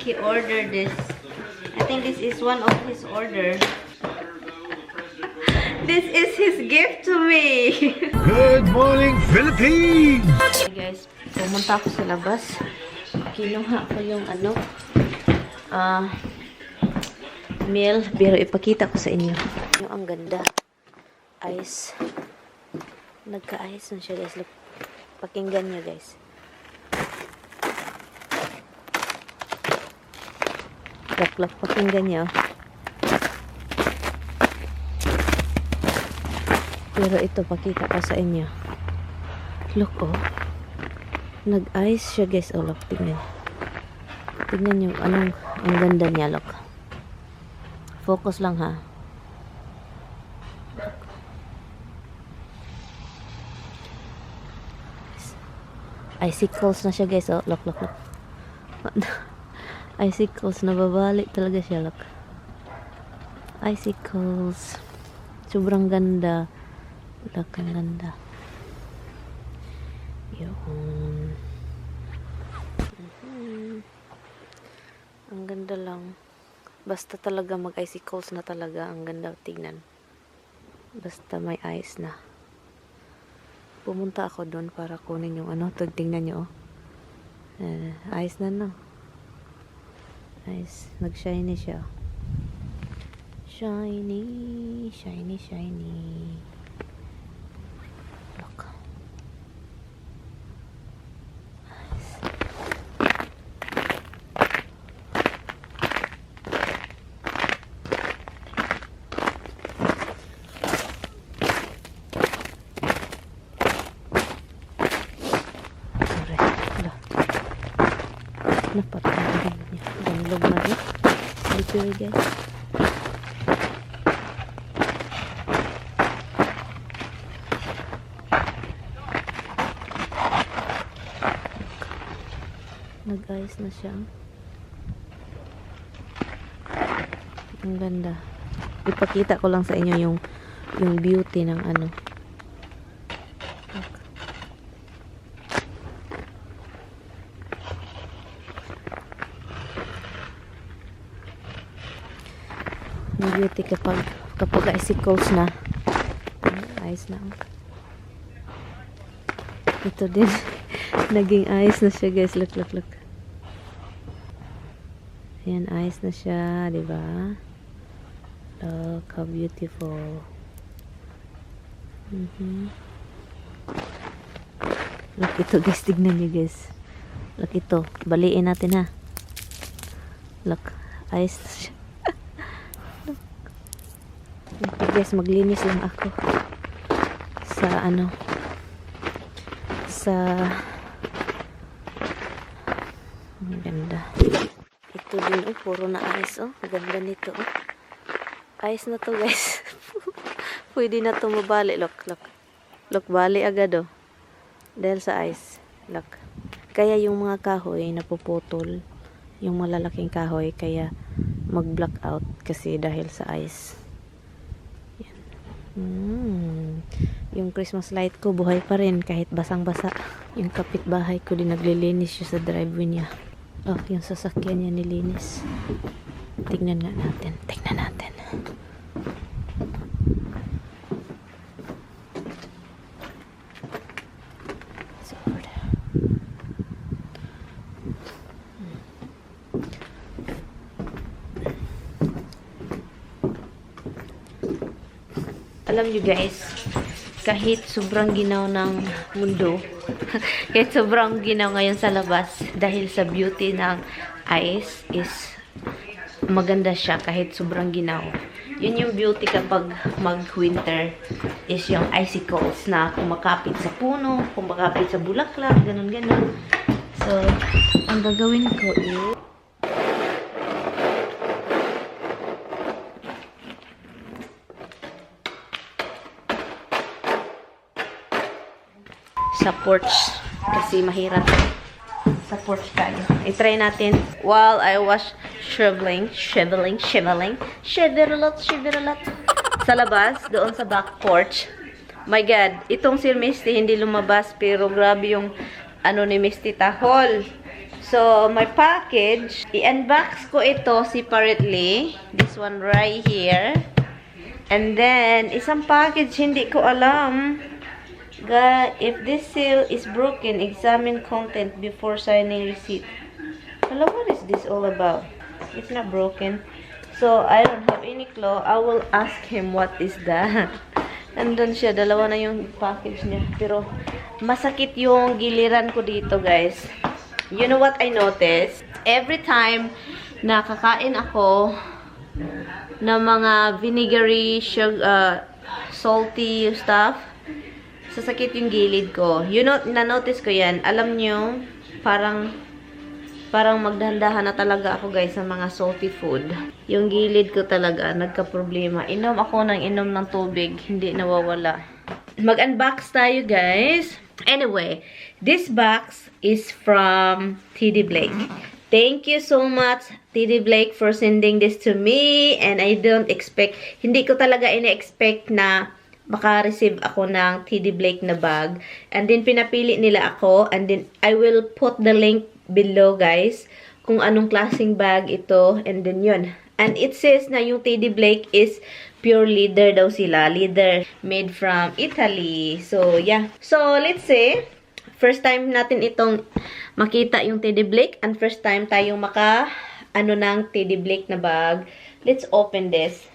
think he ordered this. I think this is one of his order. This is his gift to me. Good morning, Philippines! Hey guys, pumunta ako sa labas. Kinuha ko yung meal, pero ipakita ko sa inyo. Yung ang ganda. Ice. Nagka-ice na siya guys. Look. Pakinggan nyo guys. Look, pakinggan nyo. Pero ito, pakita ko sa inyo. Look, oh. Nag-ice siya, guys. Oh, look, tingnan. Tingnan yung ang ganda niya, look. Focus lang, ha. Icicles na siya, guys. Oh, look. Icicles, nababalik talaga siya, look. Icicles. Sobrang ganda. Look, ang ganda. Yun. Ang ganda lang. Basta talaga mag-icicles na talaga. Ang ganda tignan. Basta may ice na. Pumunta ako doon para kunin yung tignan nyo, oh. Ice na, no? Ice. Nag-shiny siya. Shiny. Look. Nice. Napatay niya. Ganlog na rin. Slippery, guys. Nag-ice na siya. Ang ganda. Ipakita ko lang sa inyo yung beauty ng yung beauty kapag icicles na. Ice na. Ito din. Naging ice na siya, guys. Look. Ayan, ice na siya, diba? Look, how beautiful. Look, ito, guys. Tignan niyo, guys. Look, ito. Baliin natin, ha. Look, ice na siya. Look. Okay, guys, maglinis lang ako. Sa ang ganda. Ito din, oh, puro na ice, oh. Ganda nito, oh. Ice na to, guys. Pwede na to mabali. Look, bali agad, oh. Dahil sa ice. Look. Kaya yung mga kahoy napuputol. Yung malalaking kahoy, kaya mag-blackout kasi dahil sa ice. Yan. Yung Christmas light ko buhay pa rin kahit basang-basa. Yung kapitbahay ko din naglilinis siya sa driveway niya. Oh, yung sasakyan niya nilinis. Tingnan natin. Alam nyo guys, kahit sobrang ginaw ng mundo, kahit sobrang ginaw ngayon sa labas, dahil sa beauty ng ice is maganda siya kahit sobrang ginaw. Yun yung beauty kapag mag-winter is yung icicles na kumakapit sa puno, kumakapit sa bulaklak, ganun. So, ang gagawin ko is sa porch kasi mahirap sa porch tayo. I-try natin while I was shoveling sa labas, doon sa back porch. My God, itong si Misty hindi lumabas pero grabe yung ni Misty tahol. So, my package, i-unbox ko ito separately. This one right here. And then, isang package, hindi ko alam. If this seal is broken, examine content before signing receipt. Hello, what is this all about? It's not broken. So, I don't have any clue. I will ask him what is that. Andun siya, dalawa na yung package niya. Pero, masakit yung giliran ko dito, guys. You know what I noticed? Every time na kakain ako ng mga vinegary, sugar, salty stuff, sasakit yung gilid ko. You know, na-notice ko yan. Alam nyo, parang magdahan-dahan na talaga ako, guys, sa mga salty food. Yung gilid ko talaga, nagka-problema. Inom ako ng tubig, hindi nawawala. Mag-unbox tayo, guys. Anyway, this box is from TD Blake. Thank you so much, TD Blake, for sending this to me. And I don't expect, hindi ko talaga ina-expect na maka-receive ako ng TD Blake na bag. And then, pinapili nila ako. And then, I will put the link below, guys, kung anong klaseng bag ito. And then, yun. And it says na yung TD Blake is pure leather daw sila. Leather made from Italy. So, yeah. So, let's say, first time natin itong makita yung TD Blake. And first time tayong ng TD Blake na bag. Let's open this.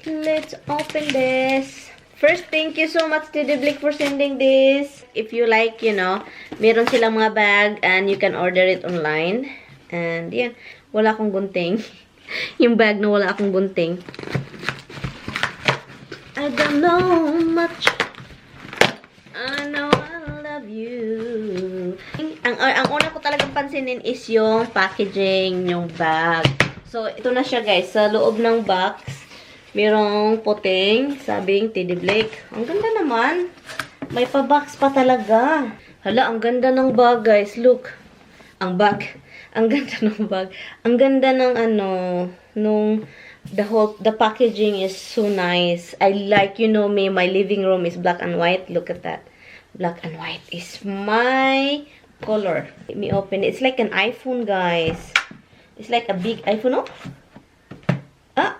Let's open this. First, thank you so much, TD Blake, for sending this. If you like, you know, meron silang mga bag and you can order it online. And, yan. Wala akong gunting. Yung bag na wala akong gunting. I don't know much. I know I love you. Ang una ko talagang pansinin is yung packaging, yung bag. So, ito na siya, guys. Sa loob ng box, merong puting, sabing TD Blake. Ang ganda naman. May pa-box pa talaga. Hala, ang ganda ng bag, guys. Look. Ang bag. Ang ganda ng bag. Ang ganda ng the packaging is so nice. I like, you know me, my living room is black and white. Look at that. Black and white is my color. Let me open it. It's like an iPhone, guys. It's like a big iPhone. Oh. Ah.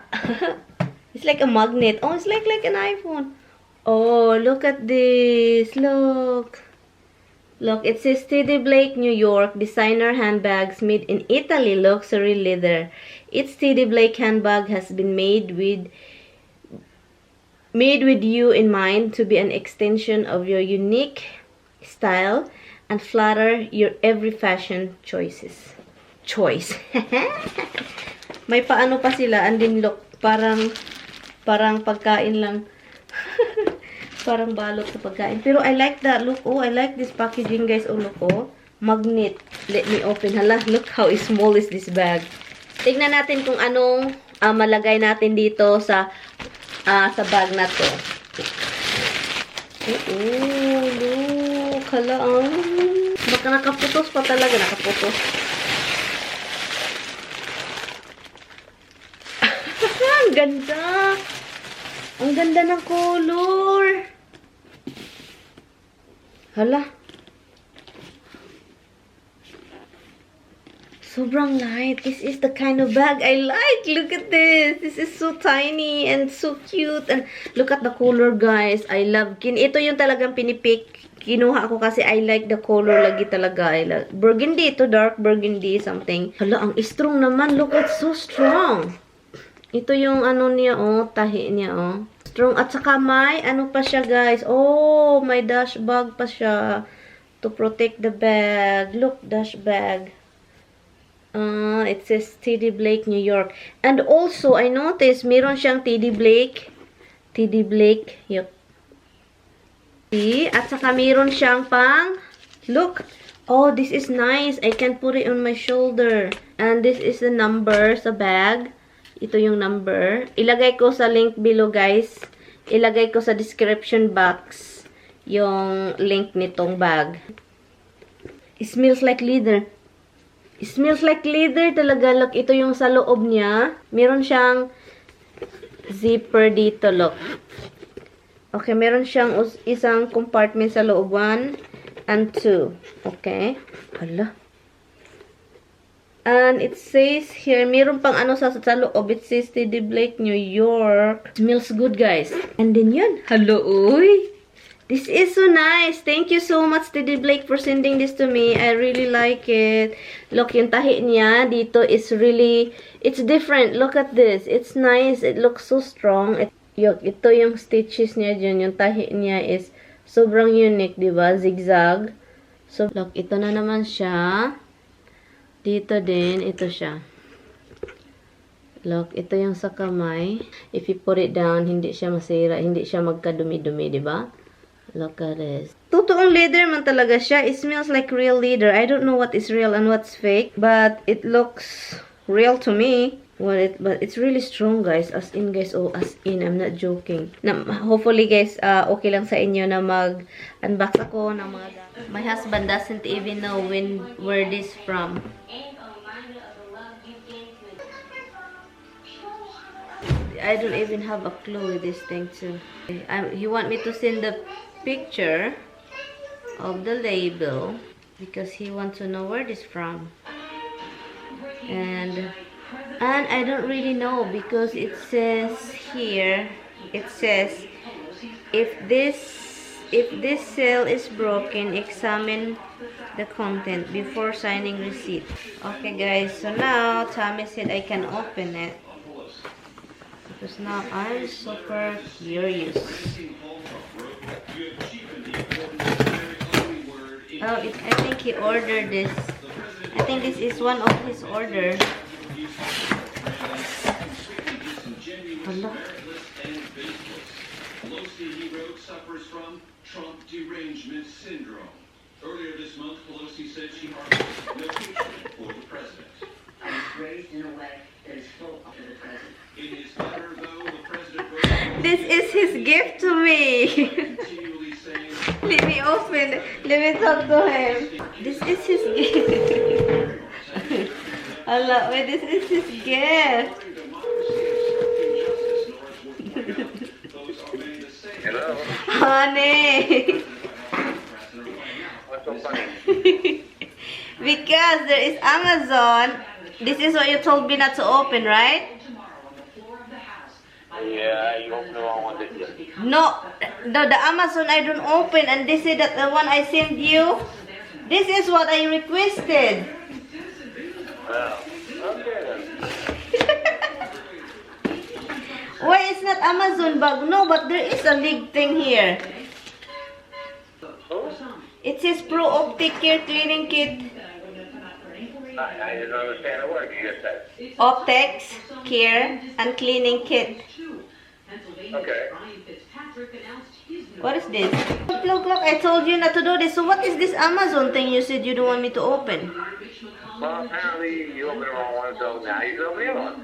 It's like a magnet. Oh, it's like an iPhone. Oh, look at this. Look. Look, it says TD Blake, New York, designer handbags made in Italy, luxury leather. Its TD Blake handbag has been made with you in mind to be an extension of your unique style and flatter your every fashion choice. May paano pa sila, and then look, parang pagkain lang. Parang balot sa pagkain. Pero I like that. Look, oh, I like this packaging, guys. Oh, look, oh. Magnet. Let me open. Hala, look how small is this bag. Tignan natin kung anong malagay natin dito sa bag na to. Oh, look. Hala, baka nakaputos pa talaga. Nakaputos. Ang ganda. Ang ganda ng color. Hala. Sobrang light. This is the kind of bag I like. Look at this. This is so tiny and so cute. And look at the color, guys. I love. Ito yung talagang pinipik. Kinuha ako kasi I like the color lagi talaga. I like burgundy. Ito dark burgundy something. Hala, ang strong naman. Look, it's so strong. Ito yung niya, oh. Tahi niya, oh. Strong. At saka may, pa siya, guys. Oh, may dash bag pa siya. To protect the bag. Look, dash bag. It says TD Blake, New York. And also, I noticed, meron siyang TD Blake. TD Blake. Yup. See? At saka meron siyang pang, look. Oh, this is nice. I can put it on my shoulder. And this is the number sa bag. Ito yung number. Ilagay ko sa link below, guys. Ilagay ko sa description box yung link nitong bag. It smells like leather. It smells like leather talaga. Look, ito yung sa loob niya. Meron siyang zipper dito, look. Okay, meron siyang isang compartment sa looban. and 2. Okay. Hala. And it says here, meron pang ano sa loob. It says TD Blake, New York. Smells good, guys. And then yun. Hello, uy. This is so nice. Thank you so much, TD Blake, for sending this to me. I really like it. Look, yung tahi niya dito is really, it's different. Look at this. It's nice. It looks so strong. Ito yung stitches niya dyan. Yung tahi niya is sobrang unique, diba? Zigzag. So, look, ito na naman siya. Dito din, ito siya. Look, ito yung sa kamay. If you put it down, hindi siya masira. Hindi siya magkadumi-dumi, diba? Look at this. Totoong leather man talaga siya. It smells like real leather. I don't know what is real and what's fake. But it looks real to me. But it's really strong, guys. As in, guys. Oh, as in. I'm not joking. Hopefully, guys, okay lang sa inyo na mag-unbox ako ng mga gamit. My husband doesn't even know where this from. I don't even have a clue with this thing too. You want me to send the picture of the label because he wants to know where this from. And I don't really know because it says here, it says if this seal is broken, examine the content before signing receipt. Okay, guys, so now Tommy said I can open it. Because now I'm super curious. Oh, I think he ordered this. I think this is one of his order. Hello. Pelosi, he wrote, suffers from Trump derangement syndrome. Earlier this month, Pelosi said she harbors no hatred for the president. I was raised in a way that is full of the president. In his letter, though, the president wrote, This is his gift to me. continually saying, Let me open it. Let me talk to him. This is his gift. Allah, wait, this is his gift. Hello. Honey. What's so funny? Because there is Amazon. This is what you told me not to open, right? Yeah, you opened the wrong one, didn't you? No, the Amazon I don't open, and this is that the one I sent you. This is what I requested. Oh, okay then. Why it's not Amazon bag? No, but there is a league thing here. Who? It says Pro Optic Care Cleaning Kit. I didn't understand a word you just said. Optics Care and Cleaning Kit. Okay. What is this? Look, I told you not to do this. So what is this Amazon thing you said you don't want me to open? Well, apparently you opened the wrong one, so now you can open the other one.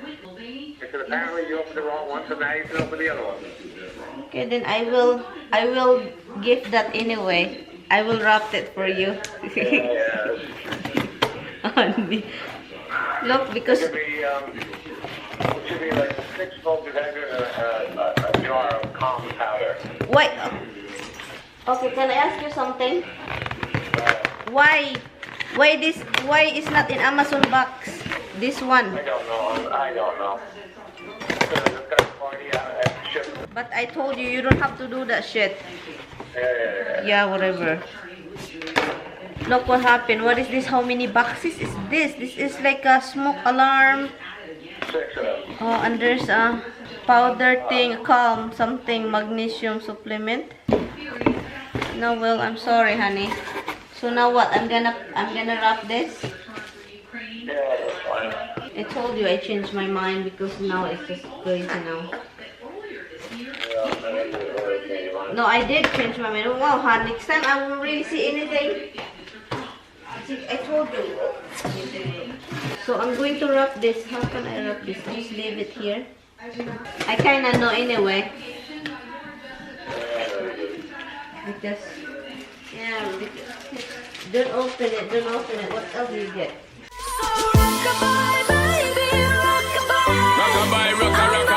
I said apparently you opened the wrong one, so now you can open the other one. Okay, then I will gift that anyway. I will wrap it for you. Yeah. Look, because It should be like 6 volts vinegar and a jar of calm powder. wait. Okay, can I ask you something? Why is not in Amazon box? This one. I don't know. Because it's got a party out at the ship. But I told you don't have to do that shit. Yeah. Yeah, whatever. Look what happened. What is this? How many boxes is this? This is like a smoke alarm. 6 of them. Oh, and there's a powder thing, calm, something, magnesium supplement. No, well, I'm sorry, honey. So now what? I'm gonna wrap this. Yeah, that's fine. I told you I changed my mind because now it's just crazy now. No, I did change my mind. Wow, hon, next time I won't really see anything. See, I told you. So I'm going to wrap this. How can I wrap this? Just leave it here. I kinda know anyway. Because, yeah, because, don't open it, don't open it. What else do you get? Rockabye, rock,